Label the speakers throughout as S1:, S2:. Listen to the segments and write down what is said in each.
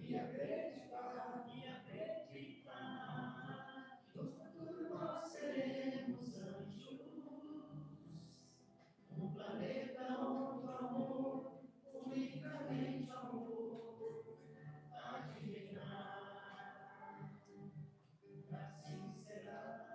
S1: e acreditar. No futuro nós seremos anjos. Um planeta onde o amor, unicamente amor, há de reinar. Assim será.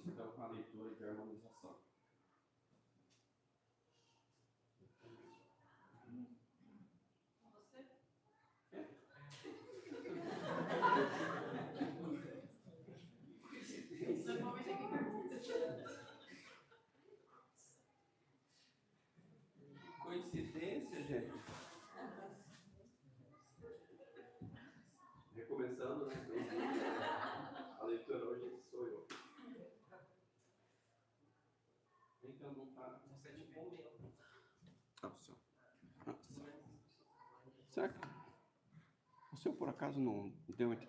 S2: sequência, então, com a leitura de harmonização. Coincidência, gente. Recomeçando, né? A leitura hoje sou eu. Então não tá. Certo? O seu por acaso não deu aqui?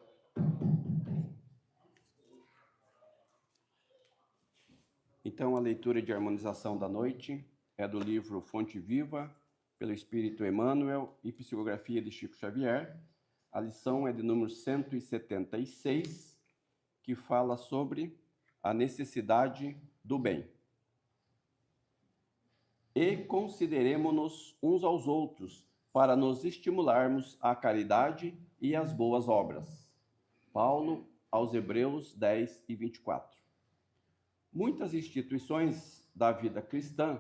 S2: Então a leitura de harmonização da noite é do livro Fonte Viva, pelo Espírito Emmanuel e psicografia de Chico Xavier. A lição é de número 176, que fala sobre a necessidade do bem. E consideremo-nos uns aos outros para nos estimularmos à caridade e às boas obras. Paulo aos Hebreus 10 e 24. Muitas instituições da vida cristã,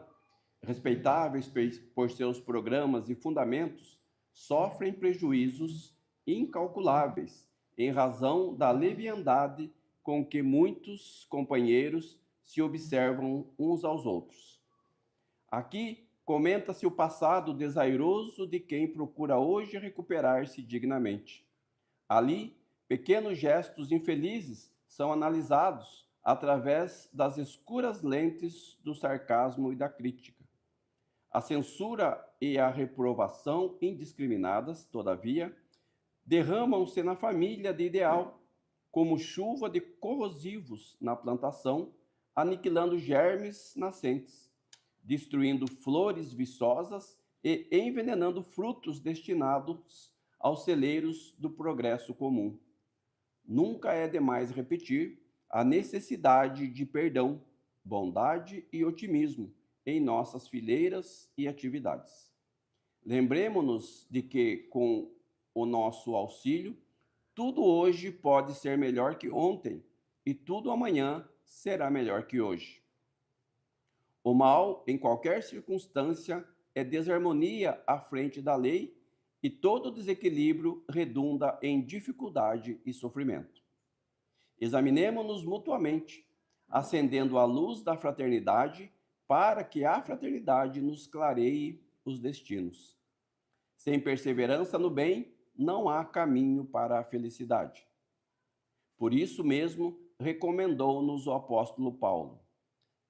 S2: respeitáveis por seus programas e fundamentos, sofrem prejuízos incalculáveis em razão da leviandade com que muitos companheiros se observam uns aos outros. Aqui comenta-se o passado desairoso de quem procura hoje recuperar-se dignamente. Ali, pequenos gestos infelizes são analisados através das escuras lentes do sarcasmo e da crítica. A censura e a reprovação indiscriminadas, todavia, derramam-se na família de ideal, como chuva de corrosivos na plantação, aniquilando germes nascentes, destruindo flores viçosas e envenenando frutos destinados aos celeiros do progresso comum. Nunca é demais repetir a necessidade de perdão, bondade e otimismo em nossas fileiras e atividades. Lembremos-nos de que, com o nosso auxílio, tudo hoje pode ser melhor que ontem e tudo amanhã será melhor que hoje. O mal, em qualquer circunstância, é desarmonia à frente da lei e todo desequilíbrio redunda em dificuldade e sofrimento. Examinemo-nos mutuamente, acendendo a luz da fraternidade para que a fraternidade nos clareie os destinos. Sem perseverança no bem, não há caminho para a felicidade. Por isso mesmo, recomendou-nos o apóstolo Paulo.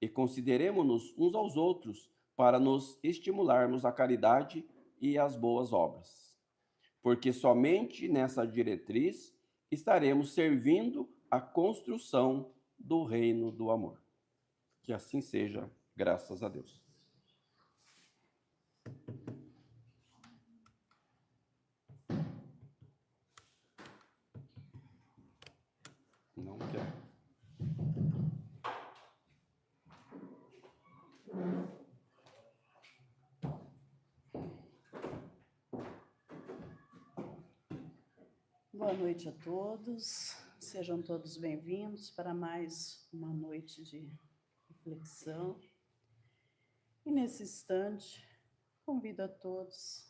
S2: E consideremo-nos uns aos outros para nos estimularmos à caridade e às boas obras. Porque somente nessa diretriz estaremos servindo a construção do reino do amor. Que assim seja, graças a Deus. Não quer.
S3: Boa noite a todos, sejam todos bem-vindos para mais uma noite de reflexão. E nesse instante, convido a todos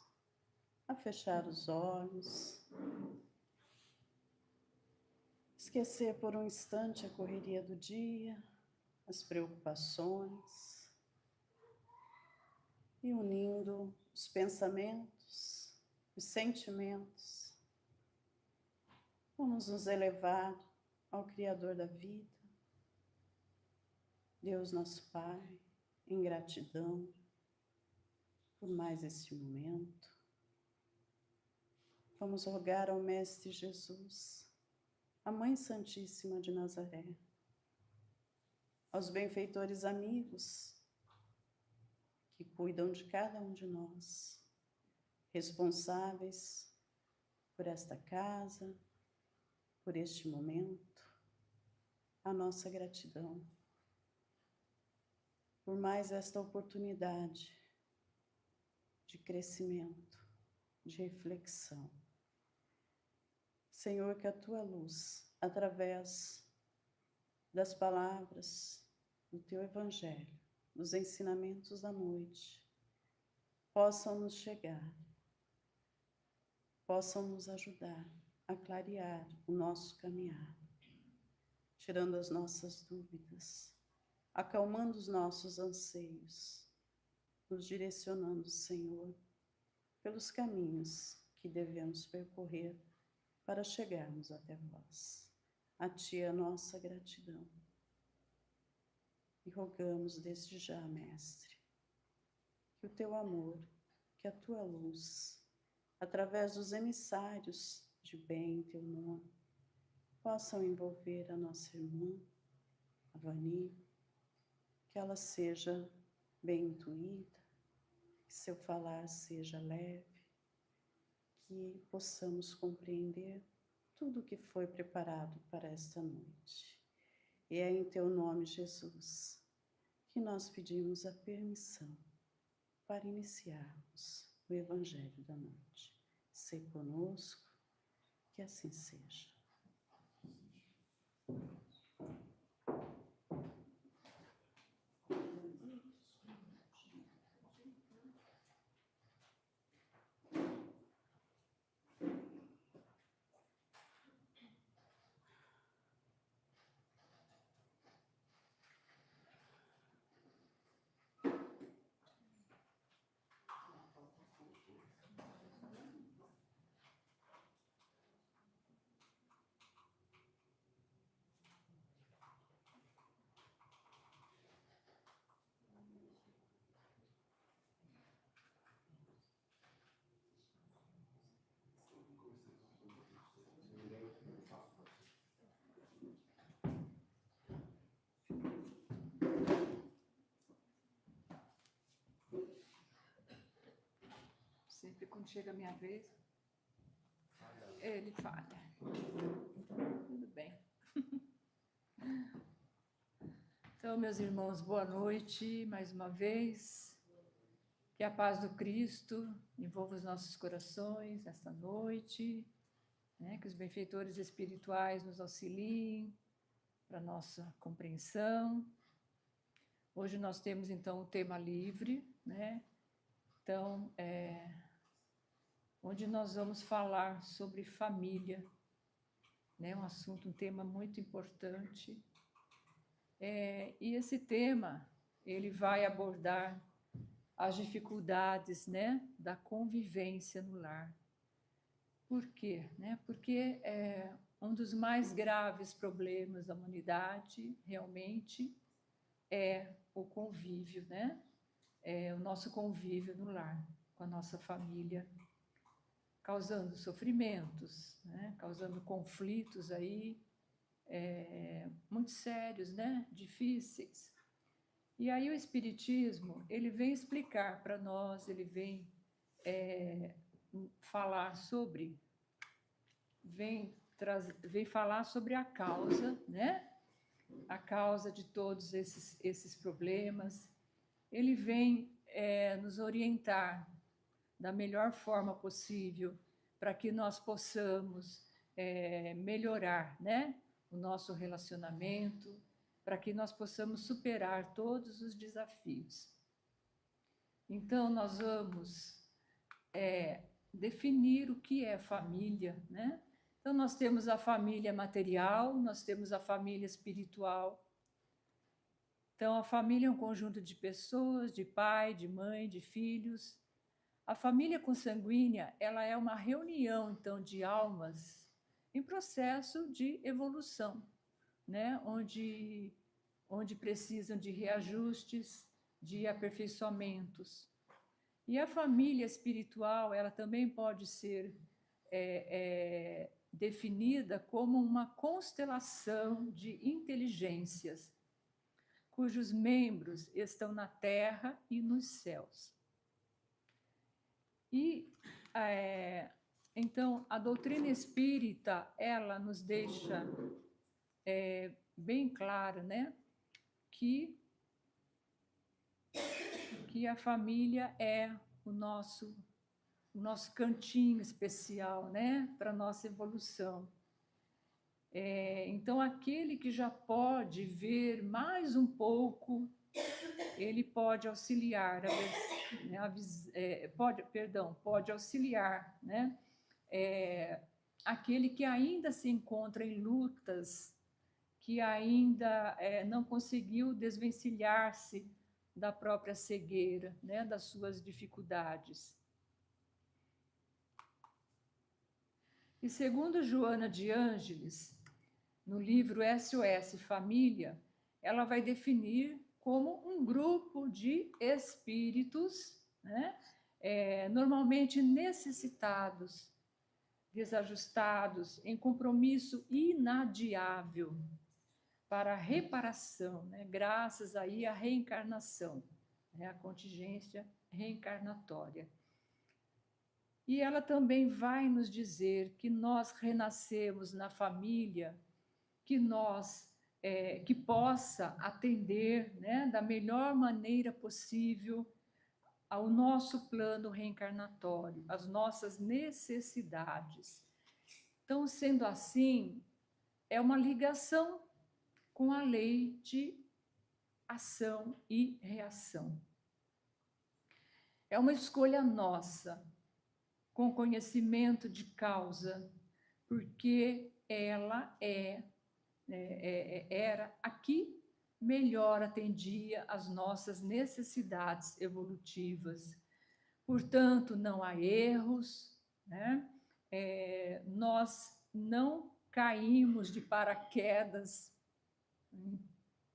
S3: a fechar os olhos, esquecer por um instante a correria do dia, as preocupações, e unindo os pensamentos, os sentimentos, vamos nos elevar ao Criador da vida, Deus nosso Pai, em gratidão por mais esse momento. Vamos rogar ao Mestre Jesus, à Mãe Santíssima de Nazaré, aos benfeitores amigos que cuidam de cada um de nós, responsáveis por esta casa, por este momento, a nossa gratidão por mais esta oportunidade de crescimento, de reflexão. Senhor, que a Tua luz, através das palavras do teu Evangelho, dos ensinamentos da noite, possam nos chegar, possam nos ajudar a clarear o nosso caminhar, tirando as nossas dúvidas, acalmando os nossos anseios, nos direcionando, Senhor, pelos caminhos que devemos percorrer para chegarmos até vós. A Ti a nossa gratidão. E rogamos desde já, Mestre, que o Teu amor, que a Tua luz, através dos emissários de bem em Teu nome, possam envolver a nossa irmã, a Vani, que ela seja bem intuída, que seu falar seja leve, que possamos compreender tudo o que foi preparado para esta noite. E é em Teu nome, Jesus, que nós pedimos a permissão para iniciarmos o Evangelho da noite. Sê conosco, que assim seja.
S4: Sempre quando chega a minha vez, ele falha. Tudo bem. Então, meus irmãos, boa noite mais uma vez. Que a paz do Cristo envolva os nossos corações nesta noite, né? Que os benfeitores espirituais nos auxiliem para a nossa compreensão. Hoje nós temos, então, o tema livre, né? Então, onde nós vamos falar sobre família, né? Um assunto, um tema muito importante. E esse tema, ele vai abordar as dificuldades, né, da convivência no lar. Por quê? Né? Porque um dos mais graves problemas da humanidade, realmente, é o convívio, né? O nosso convívio no lar, com a nossa família, causando sofrimentos, né? Causando conflitos aí, muito sérios, né? Difíceis. E aí o Espiritismo, ele vem explicar para nós, ele vem falar sobre, vem falar sobre a causa, né? A causa de todos esses problemas. Ele vem nos orientar da melhor forma possível para que nós possamos melhorar, né, o nosso relacionamento, para que nós possamos superar todos os desafios. Então, nós vamos definir o que é família, né? Então, nós temos a família material, nós temos a família espiritual. Então, a família é um conjunto de pessoas, de pai, de mãe, de filhos. A família consanguínea, ela é uma reunião, então, de almas em processo de evolução, né? Onde precisam de reajustes, de aperfeiçoamentos. E a família espiritual, ela também pode ser definida como uma constelação de inteligências, cujos membros estão na terra e nos céus. E, então, a doutrina espírita, ela nos deixa bem claro, né, que a família é o nosso cantinho especial, né, para a nossa evolução. Então, aquele que já pode ver mais um pouco, ele pode auxiliar, pode auxiliar, né? Aquele que ainda se encontra em lutas, que ainda não conseguiu desvencilhar-se da própria cegueira, né? Das suas dificuldades. E segundo Joana de Ângeles, no livro SOS Família, ela vai definir como um grupo de espíritos, né? Normalmente necessitados, desajustados, em compromisso inadiável para a reparação, né? Graças aí à reencarnação, né? A contingência reencarnatória. E ela também vai nos dizer que nós renascemos na família, que possa atender, né, da melhor maneira possível ao nosso plano reencarnatório, às nossas necessidades. Então, sendo assim, é uma ligação com a lei de ação e reação. É uma escolha nossa, com conhecimento de causa, porque ela era a que melhor atendia às nossas necessidades evolutivas. Portanto, não há erros, né? Nós não caímos de paraquedas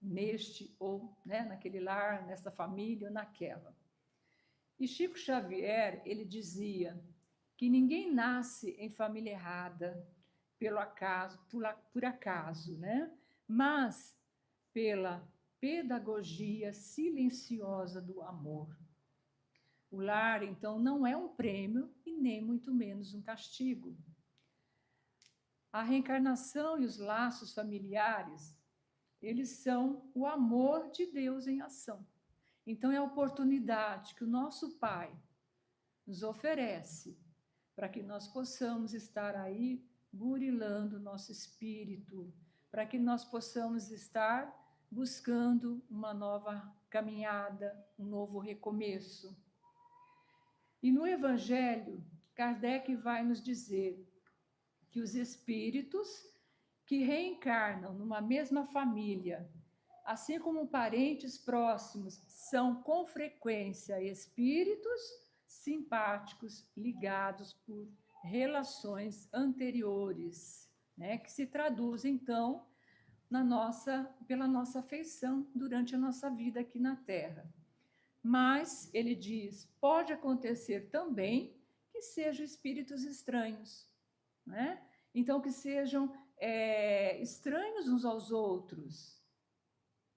S4: neste ou, né, naquele lar, nessa família ou naquela. E Chico Xavier, ele dizia que ninguém nasce em família errada por acaso, né? Mas pela pedagogia silenciosa do amor. O lar, então, não é um prêmio e nem muito menos um castigo. A reencarnação e os laços familiares, eles são o amor de Deus em ação. Então, é a oportunidade que o nosso Pai nos oferece para que nós possamos estar aí burilando o nosso espírito, para que nós possamos estar buscando uma nova caminhada, um novo recomeço. E no Evangelho, Kardec vai nos dizer que os espíritos que reencarnam numa mesma família, assim como parentes próximos, são com frequência espíritos simpáticos ligados por relações anteriores, né, que se traduzem, então, pela nossa afeição durante a nossa vida aqui na Terra. Mas, ele diz, pode acontecer também que sejam espíritos estranhos, né? Então, que sejam estranhos uns aos outros,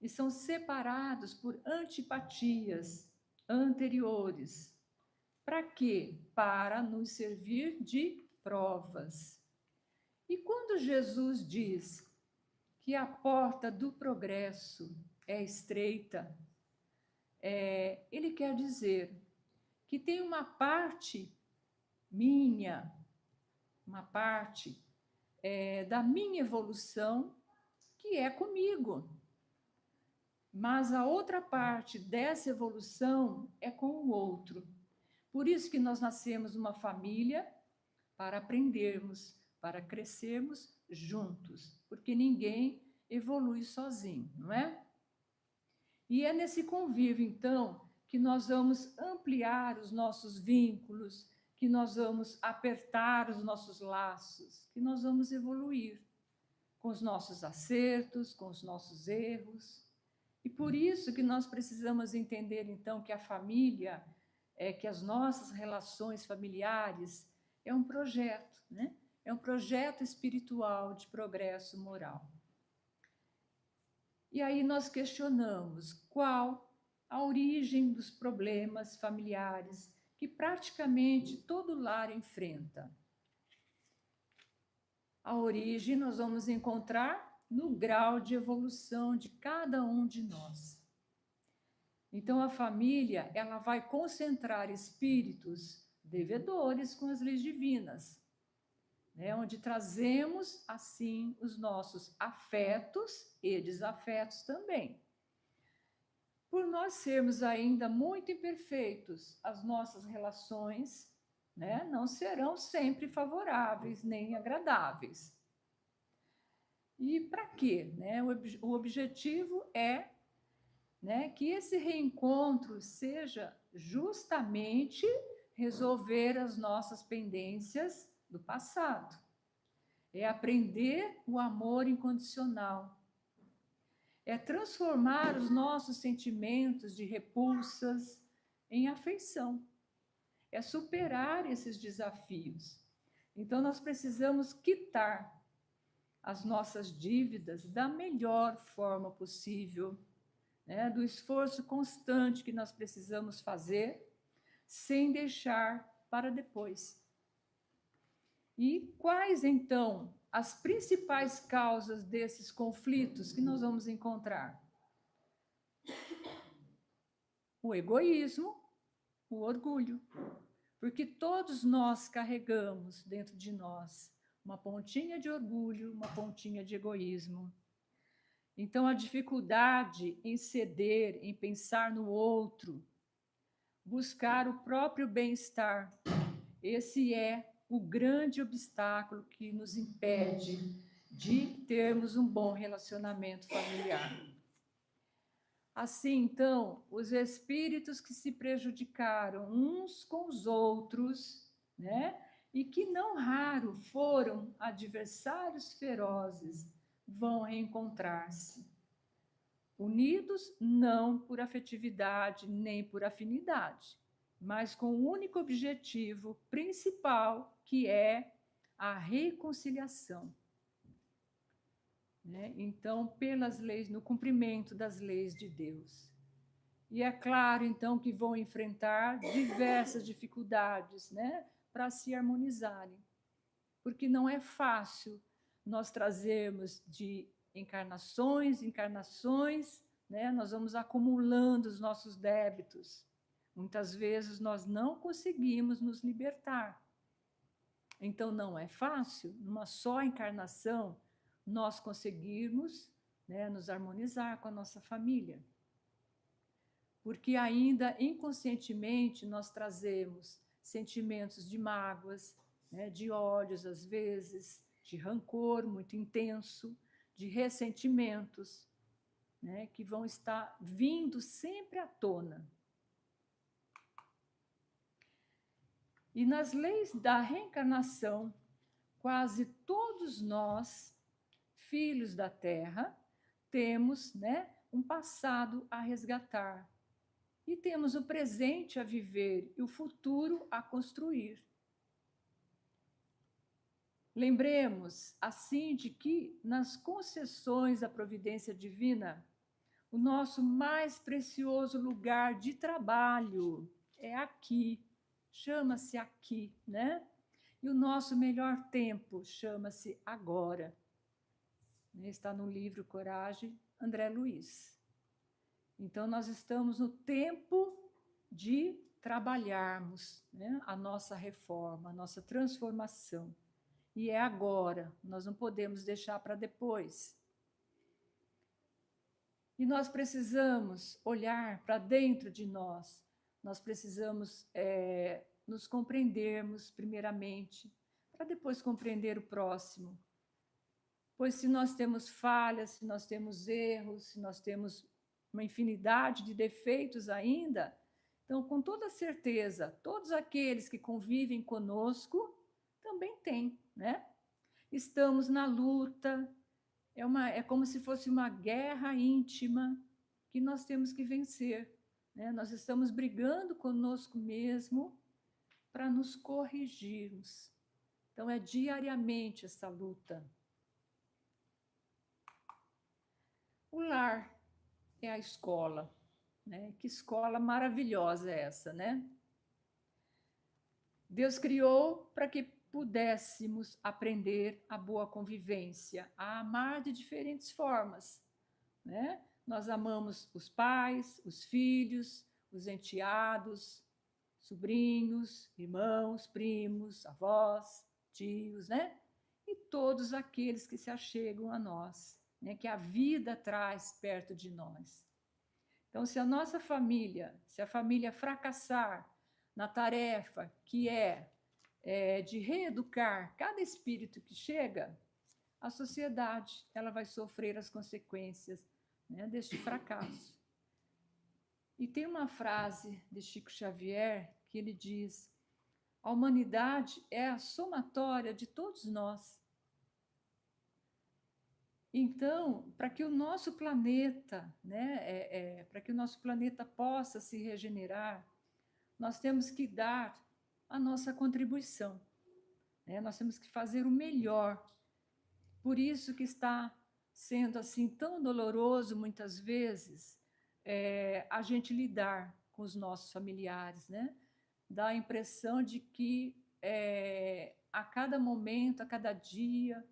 S4: e são separados por antipatias anteriores. Para quê? Para nos servir de provas. E quando Jesus diz que a porta do progresso é estreita, ele quer dizer que tem uma parte minha, uma parte da minha evolução que é comigo. Mas a outra parte dessa evolução é com o outro. Por isso que nós nascemos numa família para aprendermos, para crescermos juntos, porque ninguém evolui sozinho, não é? E é nesse convívio, então, que nós vamos ampliar os nossos vínculos, que nós vamos apertar os nossos laços, que nós vamos evoluir com os nossos acertos, com os nossos erros. E por isso que nós precisamos entender, então, que a família, que as nossas relações familiares é um projeto, né? É um projeto espiritual de progresso moral. E aí nós questionamos qual a origem dos problemas familiares que praticamente todo lar enfrenta. A origem nós vamos encontrar no grau de evolução de cada um de nós. Então, a família, ela vai concentrar espíritos devedores com as leis divinas. né? Onde trazemos, assim, os nossos afetos e desafetos também. Por nós sermos ainda muito imperfeitos, as nossas relações, né, não serão sempre favoráveis nem agradáveis. E para quê? Né? O objetivo é, né, que esse reencontro seja justamente resolver as nossas pendências do passado. É aprender o amor incondicional. É transformar os nossos sentimentos de repulsas em afeição. É superar esses desafios. Então, nós precisamos quitar as nossas dívidas da melhor forma possível, né? Do esforço constante que nós precisamos fazer, sem deixar para depois. E quais, então, as principais causas desses conflitos que nós vamos encontrar? O egoísmo, o orgulho. Porque todos nós carregamos dentro de nós uma pontinha de orgulho, uma pontinha de egoísmo. Então, a dificuldade em ceder, em pensar no outro, buscar o próprio bem-estar, esse é o grande obstáculo que nos impede de termos um bom relacionamento familiar. Assim, então, os espíritos que se prejudicaram uns com os outros, né, e que não raro foram adversários ferozes, vão reencontrar-se. Unidos não por afetividade nem por afinidade, mas com o único objetivo principal, que é a reconciliação. Né? Então, pelas leis, no cumprimento das leis de Deus. E é claro, então, que vão enfrentar diversas dificuldades, né, para se harmonizarem. Porque não é fácil nós trazermos de encarnações, né, nós vamos acumulando os nossos débitos. Muitas vezes nós não conseguimos nos libertar. Então, não é fácil, numa só encarnação, nós conseguirmos, né, nos harmonizar com a nossa família. Porque ainda inconscientemente nós trazemos sentimentos de mágoas, né, de ódios às vezes, de rancor muito intenso, de ressentimentos, né, que vão estar vindo sempre à tona. E nas leis da reencarnação, quase todos nós, filhos da Terra, temos, né, um passado a resgatar. E temos o presente a viver e o futuro a construir. Lembremos, assim, de que nas concessões da providência divina, o nosso mais precioso lugar de trabalho é aqui, chama-se aqui, né? E o nosso melhor tempo chama-se agora. Está no livro Coragem, André Luiz. Então, nós estamos no tempo de trabalharmos, né, a nossa reforma, a nossa transformação. E é agora, nós não podemos deixar para depois. E nós precisamos olhar para dentro de nós, nós precisamos nos compreendermos primeiramente, para depois compreender o próximo. Pois se nós temos falhas, se nós temos erros, se nós temos uma infinidade de defeitos ainda, então, com toda certeza, todos aqueles que convivem conosco também têm, né? Estamos na luta, é como se fosse uma guerra íntima que nós temos que vencer, né? Nós estamos brigando conosco mesmo para nos corrigirmos. Então, é diariamente essa luta. O lar é a escola, né? Que escola maravilhosa é essa, né? Deus criou para que pudéssemos aprender a boa convivência, a amar de diferentes formas, né? Nós amamos os pais, os filhos, os enteados, sobrinhos, irmãos, primos, avós, tios, né? e todos aqueles que se achegam a nós, né, que a vida traz perto de nós. Então, se a família fracassar na tarefa que é de reeducar cada espírito que chega, a sociedade ela vai sofrer as consequências, né, deste fracasso. E tem uma frase de Chico Xavier que ele diz: a humanidade é a somatória de todos nós. Então, para que o nosso planeta, né, para que o nosso planeta possa se regenerar, nós temos que dar a nossa contribuição, né? Nós temos que fazer o melhor. Por isso que está sendo assim tão doloroso muitas vezes a gente lidar com os nossos familiares, né? Dá a impressão de que a cada momento, a cada dia,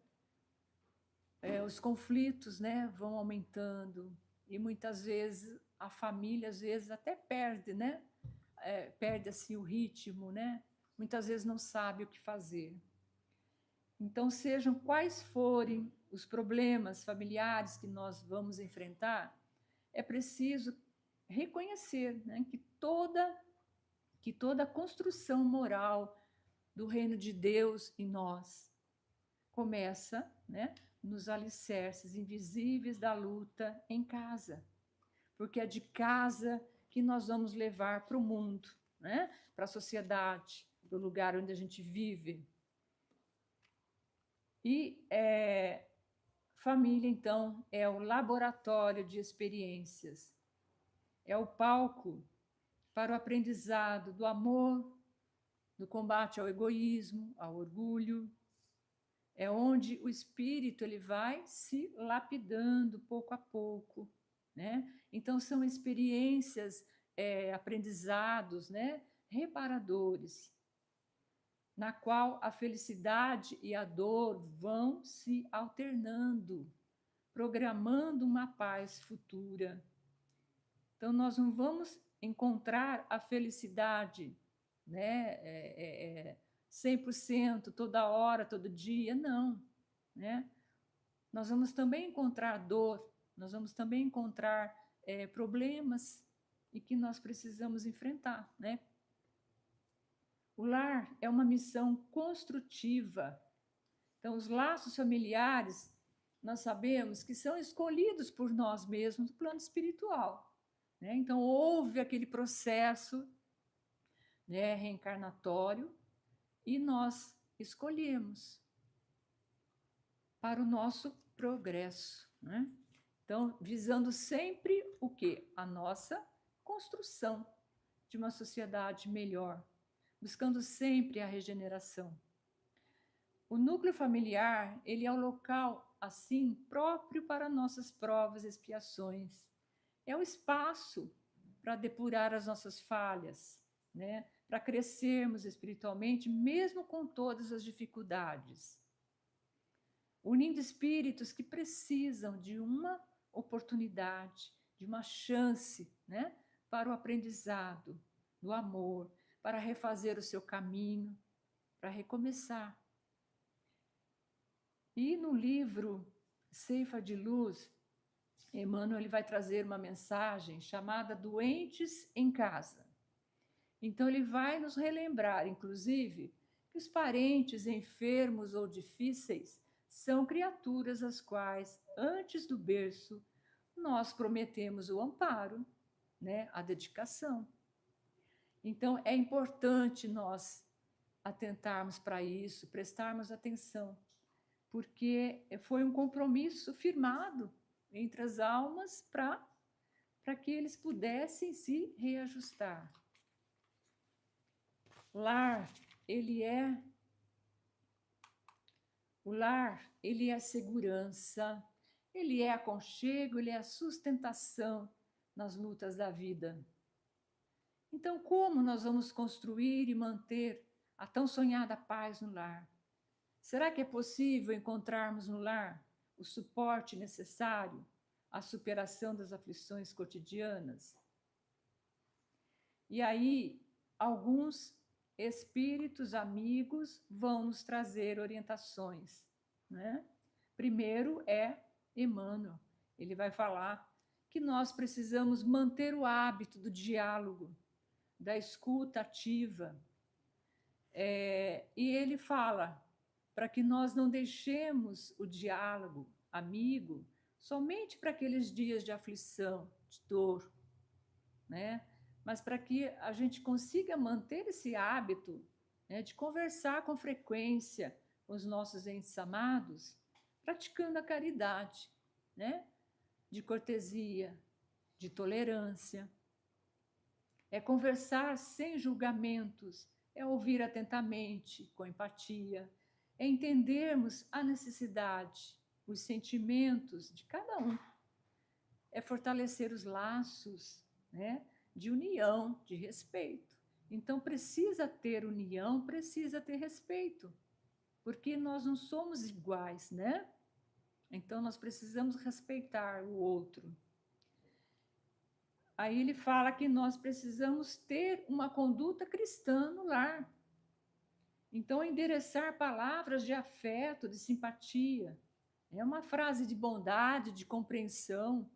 S4: os conflitos, né, vão aumentando e muitas vezes a família às vezes até perde, né? Perde assim o ritmo, né? Muitas vezes não sabe o que fazer. Então, sejam quais forem os problemas familiares que nós vamos enfrentar, é preciso reconhecer, né, que toda a construção moral do reino de Deus em nós começa, né, nos alicerces invisíveis da luta em casa, porque é de casa que nós vamos levar para o mundo, né, para a sociedade, para o lugar onde a gente vive. E família, então, é o laboratório de experiências, é o palco para o aprendizado do amor, do combate ao egoísmo, ao orgulho. É onde o espírito ele vai se lapidando pouco a pouco, né? Então, são experiências, aprendizados, né, reparadores, na qual a felicidade e a dor vão se alternando, programando uma paz futura. Então, nós não vamos encontrar a felicidade, né, 100%, toda hora, todo dia, não. Né? Nós vamos também encontrar dor, nós vamos também encontrar problemas e que nós precisamos enfrentar, né? O lar é uma missão construtiva. Então, os laços familiares, nós sabemos que são escolhidos por nós mesmos no plano espiritual, né? Então, houve aquele processo, né, reencarnatório e nós escolhemos para o nosso progresso, né? Então, visando sempre o quê? A nossa construção de uma sociedade melhor, buscando sempre a regeneração. O núcleo familiar, ele é o local, assim, próprio para nossas provas e expiações. É o espaço para depurar as nossas falhas, né? Para crescermos espiritualmente, mesmo com todas as dificuldades. Unindo espíritos que precisam de uma oportunidade, de uma chance, né? Para o aprendizado, do amor, para refazer o seu caminho, para recomeçar. E no livro Ceifa de Luz, Emmanuel ele vai trazer uma mensagem chamada Doentes em Casa. Então, ele vai nos relembrar, inclusive, que os parentes enfermos ou difíceis são criaturas às quais, antes do berço, nós prometemos o amparo, né, a dedicação. Então, é importante nós atentarmos para isso, prestarmos atenção, porque foi um compromisso firmado entre as almas para que eles pudessem se reajustar. O lar, ele é segurança, ele é aconchego, ele é a sustentação nas lutas da vida. Então, como nós vamos construir e manter a tão sonhada paz no lar? Será que é possível encontrarmos no lar o suporte necessário à superação das aflições cotidianas? E aí, alguns espíritos amigos vão nos trazer orientações, né? Primeiro é Emmanuel. Ele vai falar que nós precisamos manter o hábito do diálogo, da escuta ativa. E ele fala para que nós não deixemos o diálogo amigo somente para aqueles dias de aflição, de dor, né? Mas para que a gente consiga manter esse hábito, né, de conversar com frequência com os nossos entes amados, praticando a caridade, né? De cortesia, de tolerância. É conversar sem julgamentos, é ouvir atentamente, com empatia, é entendermos a necessidade, os sentimentos de cada um, é fortalecer os laços, né, de união, de respeito. Então, precisa ter união, precisa ter respeito, porque nós não somos iguais, né? Então, nós precisamos respeitar o outro. Aí ele fala que nós precisamos ter uma conduta cristã no lar. Então, endereçar palavras de afeto, de simpatia, é uma frase de bondade, de compreensão,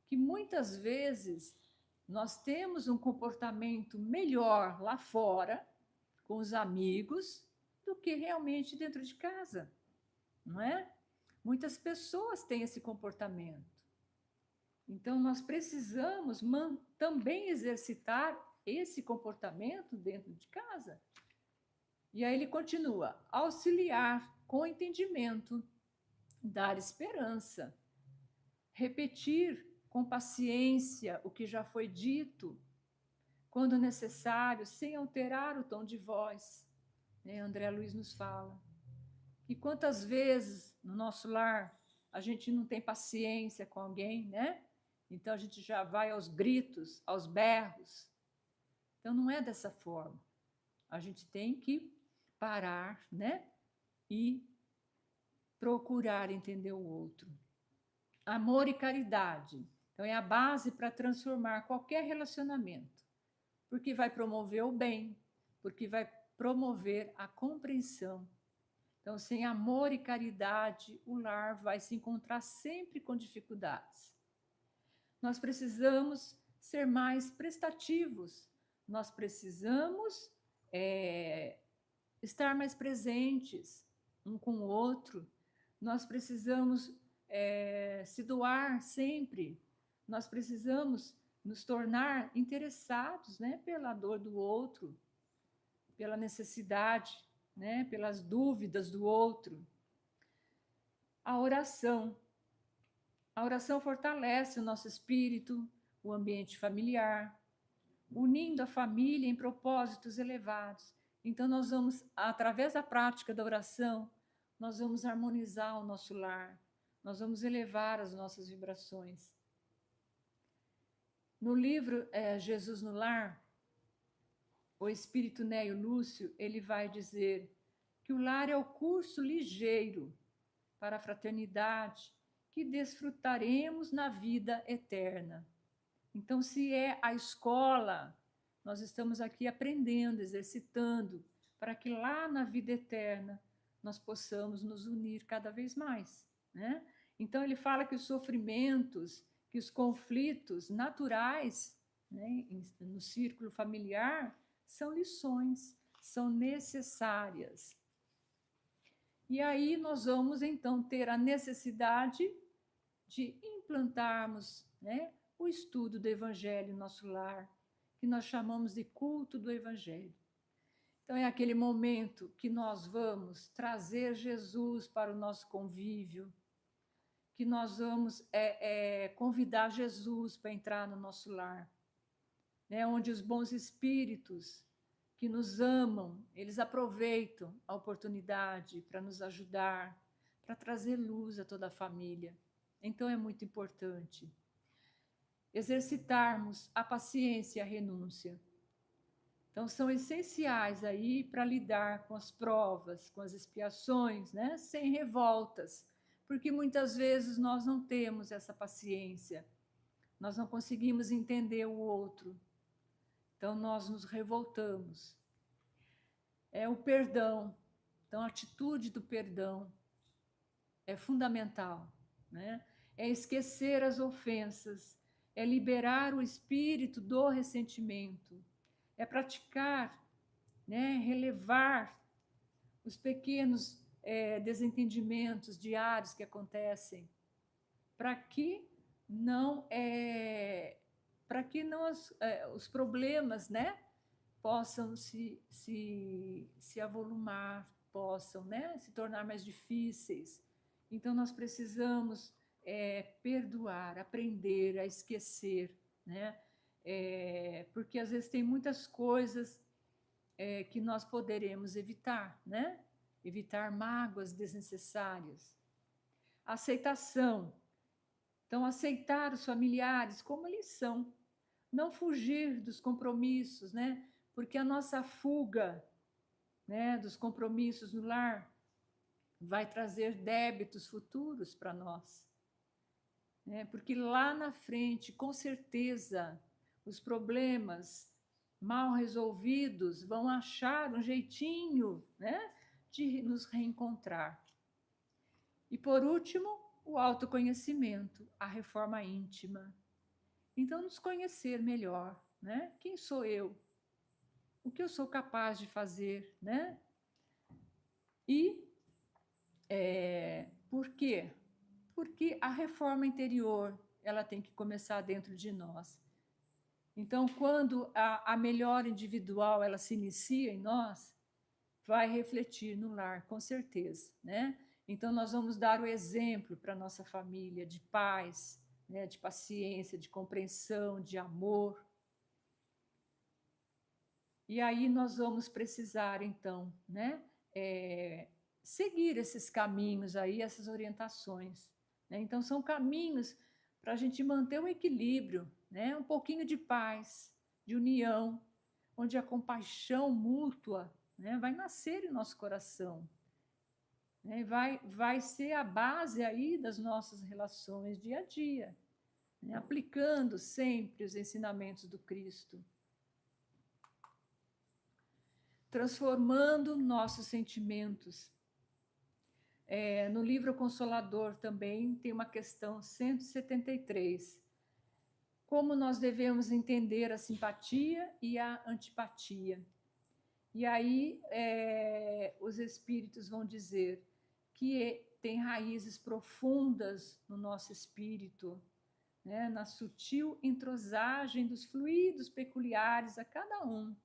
S4: que muitas vezes nós temos um comportamento melhor lá fora, com os amigos, do que realmente dentro de casa, não é? Muitas pessoas têm esse comportamento. Então, nós precisamos também exercitar esse comportamento dentro de casa. E aí ele continua: auxiliar com entendimento, dar esperança, repetir com paciência o que já foi dito, quando necessário, sem alterar o tom de voz. André Luiz nos fala. E quantas vezes no nosso lar a gente não tem paciência com alguém, né? Então a gente já vai aos gritos, aos berros. Então não é dessa forma. A gente tem que parar, né? E procurar entender o outro. Amor e caridade. Então é a base para transformar qualquer relacionamento, porque vai promover o bem, porque vai promover a compreensão. Então, sem amor e caridade, o lar vai se encontrar sempre com dificuldades. Nós precisamos ser mais prestativos, nós precisamos estar mais presentes um com o outro, nós precisamos se doar sempre, nós precisamos nos tornar interessados, né, pela dor do outro, pela necessidade, né, pelas dúvidas do outro. A oração fortalece o nosso espírito, o ambiente familiar, unindo a família em propósitos elevados. Então, nós vamos, através da prática da oração, nós vamos harmonizar o nosso lar, nós vamos elevar as nossas vibrações. No livro Jesus no Lar, o espírito Néio Lúcio, ele vai dizer que o lar é o curso ligeiro para a fraternidade que desfrutaremos na vida eterna. Então, se é a escola, nós estamos aqui aprendendo, exercitando, para que lá na vida eterna nós possamos nos unir cada vez mais, né? Então, ele fala que os sofrimentos, que os conflitos naturais, né, no círculo familiar, são lições, são necessárias. E aí nós vamos, então, ter a necessidade de implantarmos, né, o estudo do Evangelho no nosso lar, que nós chamamos de culto do Evangelho. Então, é aquele momento que nós vamos trazer Jesus para o nosso convívio, que nós vamos convidar Jesus para entrar no nosso lar, né, onde os bons espíritos que nos amam, eles aproveitam a oportunidade para nos ajudar, para trazer luz a toda a família. Então, é muito importante exercitarmos a paciência e a renúncia. Então, são essenciais aí para lidar com as provas, com as expiações, né? Sem revoltas, porque muitas vezes nós não temos essa paciência, nós não conseguimos entender o outro, então nós nos revoltamos. É o perdão, então a atitude do perdão, é fundamental, né? É esquecer as ofensas, é liberar o espírito do ressentimento, é praticar, né, relevar os pequenos desentendimentos diários que acontecem, para que não os problemas, né, possam se avolumar, possam, né, se tornar mais difíceis. Então, nós precisamos perdoar, aprender a esquecer, né? Porque às vezes tem muitas coisas que nós poderemos evitar, né? Evitar mágoas desnecessárias. Aceitação. Então, aceitar os familiares como eles são. Não fugir dos compromissos, né? Porque a nossa fuga, né, dos compromissos no lar vai trazer débitos futuros para nós. Né? Porque lá na frente, com certeza, os problemas mal resolvidos vão achar um jeitinho, né, de nos reencontrar. E, por último, o autoconhecimento, a reforma íntima. Então, nos conhecer melhor, né? Quem sou eu? O que eu sou capaz de fazer, né? E por quê? Porque a reforma interior, ela tem que começar dentro de nós. Então, quando a melhora individual ela se inicia em nós, vai refletir no lar, com certeza, né? Então, nós vamos dar o exemplo para a nossa família de paz, né? De paciência, de compreensão, de amor. E aí nós vamos precisar, então, né? Seguir esses caminhos aí, essas orientações. Né? Então, são caminhos para a gente manter um equilíbrio, né? Um pouquinho de paz, de união, onde a compaixão mútua, né, vai nascer em nosso coração. Né? Vai ser a base aí das nossas relações dia a dia, né? Aplicando sempre os ensinamentos do Cristo. Transformando nossos sentimentos. No livro Consolador também tem uma questão 173. Como nós devemos entender a simpatia e a antipatia? E aí os espíritos vão dizer que tem raízes profundas no nosso espírito, né? Na sutil entrosagem dos fluidos peculiares a cada um.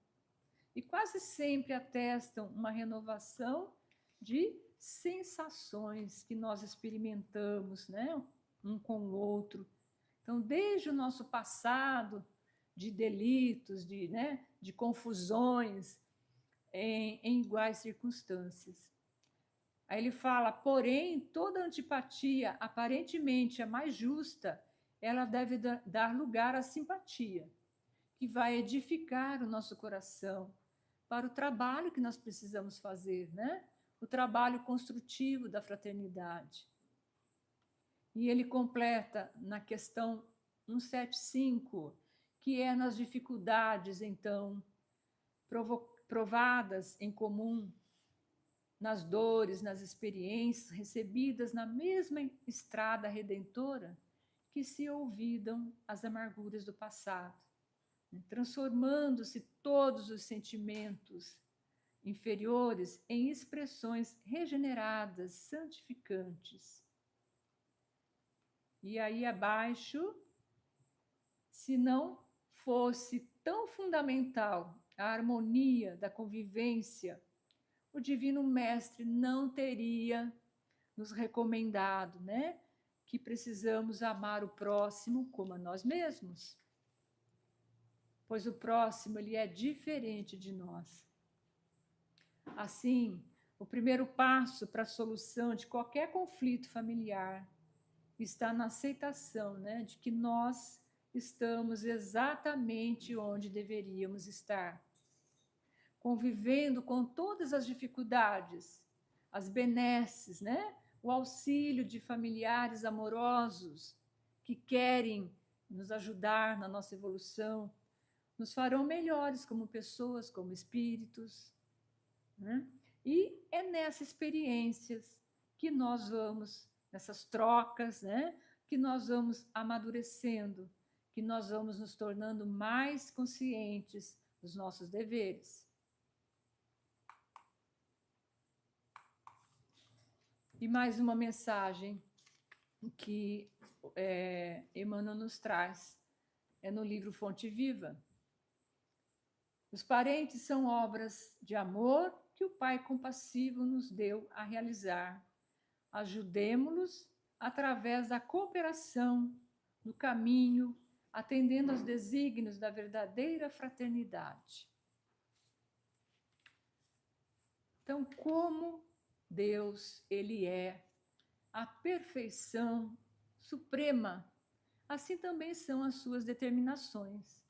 S4: E quase sempre atestam uma renovação de sensações que nós experimentamos, né, um com o outro. Então, desde o nosso passado de delitos, de confusões em iguais circunstâncias. Aí ele fala, porém, toda antipatia, aparentemente a mais justa, ela deve dar lugar à simpatia, que vai edificar o nosso coração para o trabalho que nós precisamos fazer, né? O trabalho construtivo da fraternidade. E ele completa na questão 175, que é nas dificuldades, então, provadas em comum, nas dores, nas experiências recebidas na mesma estrada redentora, que se olvidam as amarguras do passado, transformando-se todos os sentimentos inferiores em expressões regeneradas, santificantes. E aí abaixo, se não fosse tão fundamental a harmonia da convivência, o Divino Mestre não teria nos recomendado, né, que precisamos amar o próximo como a nós mesmos. Pois o próximo, ele é diferente de nós. Assim, o primeiro passo para a solução de qualquer conflito familiar está na aceitação, né, de que nós estamos exatamente onde deveríamos estar, convivendo com todas as dificuldades, as benesses, né, o auxílio de familiares amorosos que querem nos ajudar na nossa evolução, nos farão melhores como pessoas, como espíritos, né? E é nessas experiências que nós vamos, nessas trocas, né, que nós vamos amadurecendo, que nós vamos nos tornando mais conscientes dos nossos deveres. E mais uma mensagem que Emmanuel nos traz, é no livro Fonte Viva. Os parentes são obras de amor que o Pai compassivo nos deu a realizar. Ajudemo-los através da cooperação, no caminho, atendendo aos desígnios da verdadeira fraternidade. Então, como Deus, Ele é a perfeição suprema, assim também são as suas determinações.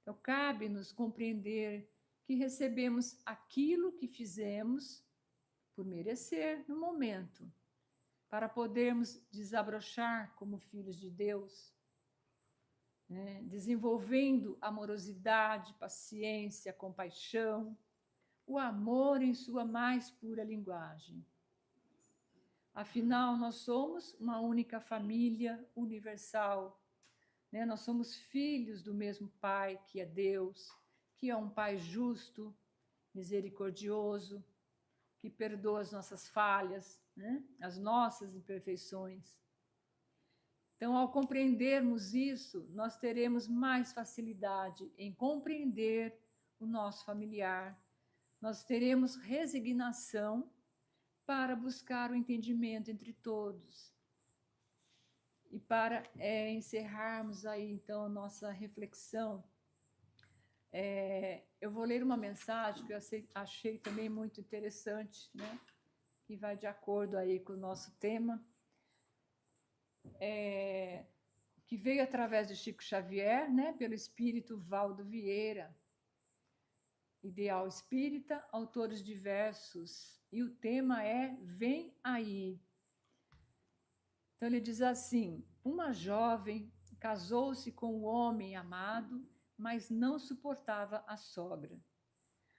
S4: Então, cabe-nos compreender que recebemos aquilo que fizemos por merecer no momento, para podermos desabrochar como filhos de Deus, né? Desenvolvendo amorosidade, paciência, compaixão, o amor em sua mais pura linguagem. Afinal, nós somos uma única família universal, né? Nós somos filhos do mesmo Pai, que é Deus, que é um Pai justo, misericordioso, que perdoa as nossas falhas, né? As nossas imperfeições. Então, ao compreendermos isso, nós teremos mais facilidade em compreender o nosso familiar, nós teremos resignação para buscar o entendimento entre todos. E para encerrarmos aí, então, a nossa reflexão, eu vou ler uma mensagem que eu achei também muito interessante, né? Que vai de acordo aí com o nosso tema, que veio através de Chico Xavier, né? Pelo espírito Valdo Vieira, Ideal Espírita, autores diversos, e o tema é Vem Aí. Então ele diz assim: uma jovem casou-se com um homem amado, mas não suportava a sogra.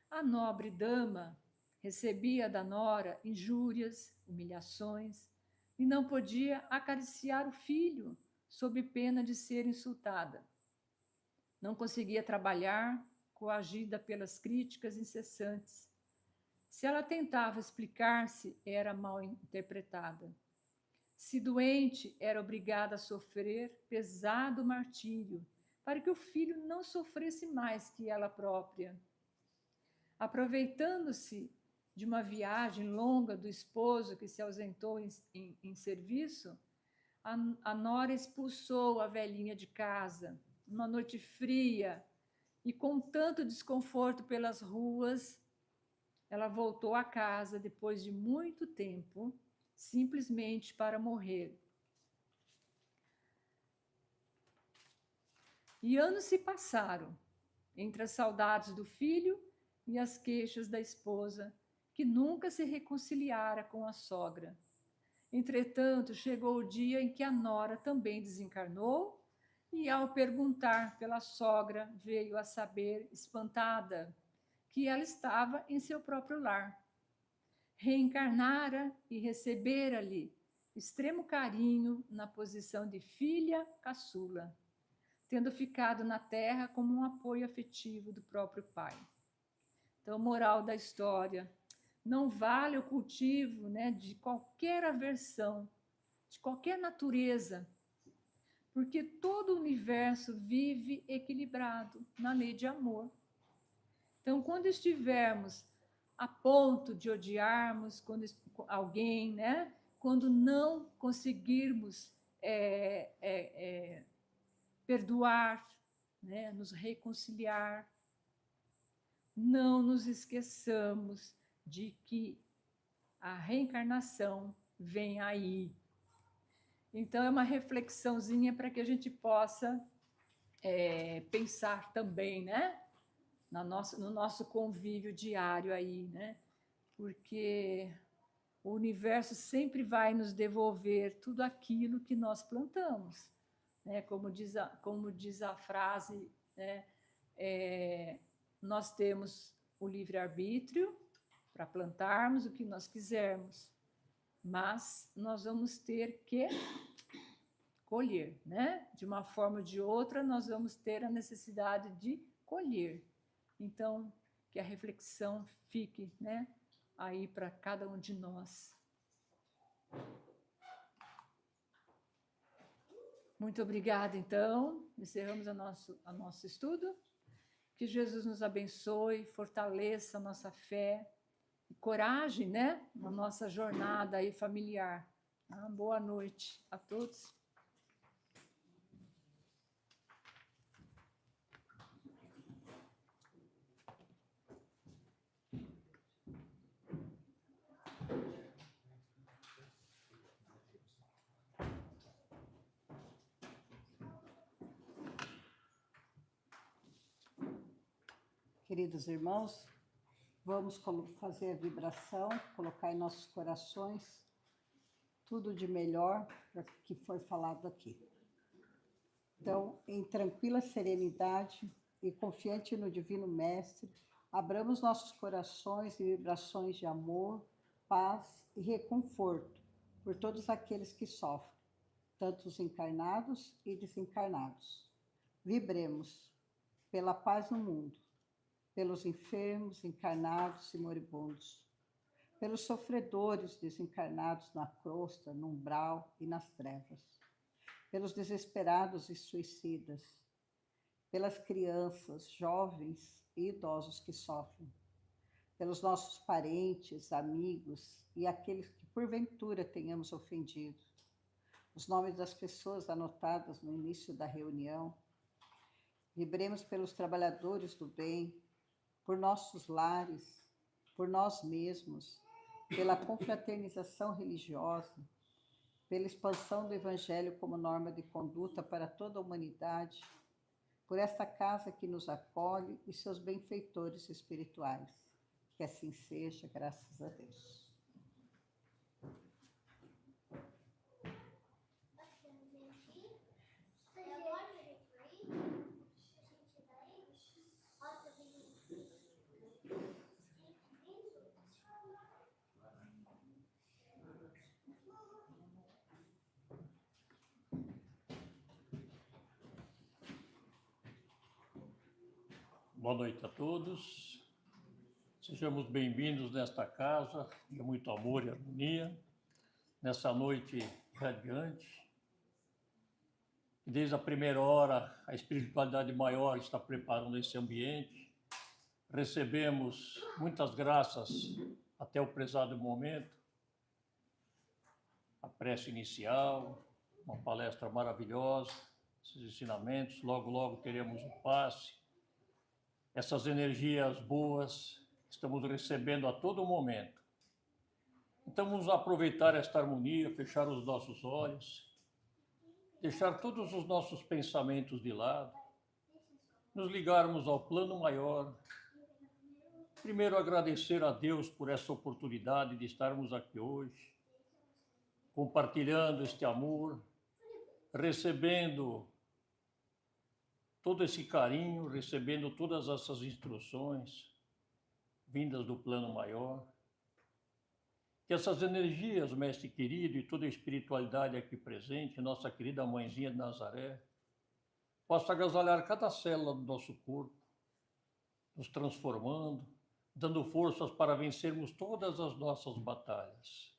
S4: A nobre dama recebia da nora injúrias, humilhações, e não podia acariciar o filho, sob pena de ser insultada. Não conseguia trabalhar, coagida pelas críticas incessantes. Se ela tentava explicar-se, era mal interpretada. Se doente, era obrigada a sofrer pesado martírio, para que o filho não sofresse mais que ela própria. Aproveitando-se de uma viagem longa do esposo que se ausentou em serviço, a nora expulsou a velhinha de casa, numa noite fria, e com tanto desconforto pelas ruas, ela voltou a casa depois de muito tempo, simplesmente para morrer. E anos se passaram, entre as saudades do filho e as queixas da esposa, que nunca se reconciliara com a sogra. Entretanto, chegou o dia em que a nora também desencarnou, e ao perguntar pela sogra, veio a saber, espantada, que ela estava em seu próprio lar. Reencarnara e recebera-lhe extremo carinho na posição de filha caçula, tendo ficado na terra como um apoio afetivo do próprio pai. Então, moral da história: não vale o cultivo, né, de qualquer aversão, de qualquer natureza, porque todo o universo vive equilibrado na lei de amor. Então, quando estivermos a ponto de odiarmos alguém, né, quando não conseguirmos perdoar, né, nos reconciliar, não nos esqueçamos de que a reencarnação vem aí. Então, é uma reflexãozinha para que a gente possa pensar também, né? No nosso convívio diário aí, né? Porque o universo sempre vai nos devolver tudo aquilo que nós plantamos, né? Como diz a frase, né? Nós temos o livre-arbítrio para plantarmos o que nós quisermos, mas nós vamos ter que colher, né? De uma forma ou de outra, nós vamos ter a necessidade de colher. Então, que a reflexão fique, né, aí para cada um de nós. Muito obrigada, então. Encerramos o nosso estudo. Que Jesus nos abençoe, fortaleça a nossa fé e coragem, né, na nossa jornada aí familiar. Boa noite a todos.
S5: Queridos irmãos, vamos fazer a vibração, colocar em nossos corações tudo de melhor que foi falado aqui. Então, em tranquila serenidade e confiante no Divino Mestre, abramos nossos corações e vibrações de amor, paz e reconforto por todos aqueles que sofrem, tanto os encarnados e desencarnados. Vibremos pela paz no mundo, pelos enfermos, encarnados e moribundos, pelos sofredores desencarnados na crosta, no umbral e nas trevas, pelos desesperados e suicidas, pelas crianças, jovens e idosos que sofrem, pelos nossos parentes, amigos e aqueles que porventura tenhamos ofendido, os nomes das pessoas anotadas no início da reunião. Vibremos pelos trabalhadores do bem, por nossos lares, por nós mesmos, pela confraternização religiosa, pela expansão do Evangelho como norma de conduta para toda a humanidade, por esta casa que nos acolhe e seus benfeitores espirituais. Que assim seja, graças a Deus.
S6: Boa noite a todos. Sejamos bem-vindos nesta casa de muito amor e harmonia, nessa noite radiante. Desde a primeira hora, a espiritualidade maior está preparando esse ambiente. Recebemos muitas graças até o prezado momento. A prece inicial, uma palestra maravilhosa, esses ensinamentos. Logo, logo teremos o passe. Essas energias boas estamos recebendo a todo momento. Então vamos aproveitar esta harmonia, fechar os nossos olhos, deixar todos os nossos pensamentos de lado, nos ligarmos ao plano maior. Primeiro agradecer a Deus por essa oportunidade de estarmos aqui hoje, compartilhando este amor, recebendo todo esse carinho, recebendo todas essas instruções vindas do plano maior. Que essas energias, Mestre querido, e toda a espiritualidade aqui presente, nossa querida Mãezinha de Nazaré, possa agasalhar cada célula do nosso corpo, nos transformando, dando forças para vencermos todas as nossas batalhas.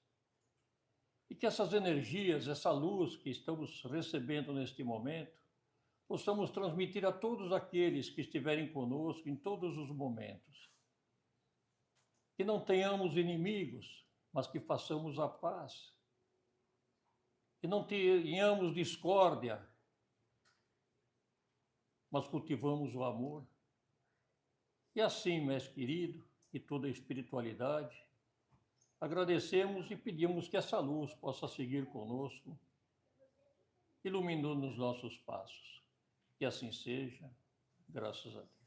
S6: E que essas energias, essa luz que estamos recebendo neste momento, possamos transmitir a todos aqueles que estiverem conosco em todos os momentos. Que não tenhamos inimigos, mas que façamos a paz. Que não tenhamos discórdia, mas cultivamos o amor. E assim, Mestre querido, e toda a espiritualidade, agradecemos e pedimos que essa luz possa seguir conosco, iluminando os nossos passos. Que assim seja, graças a Deus.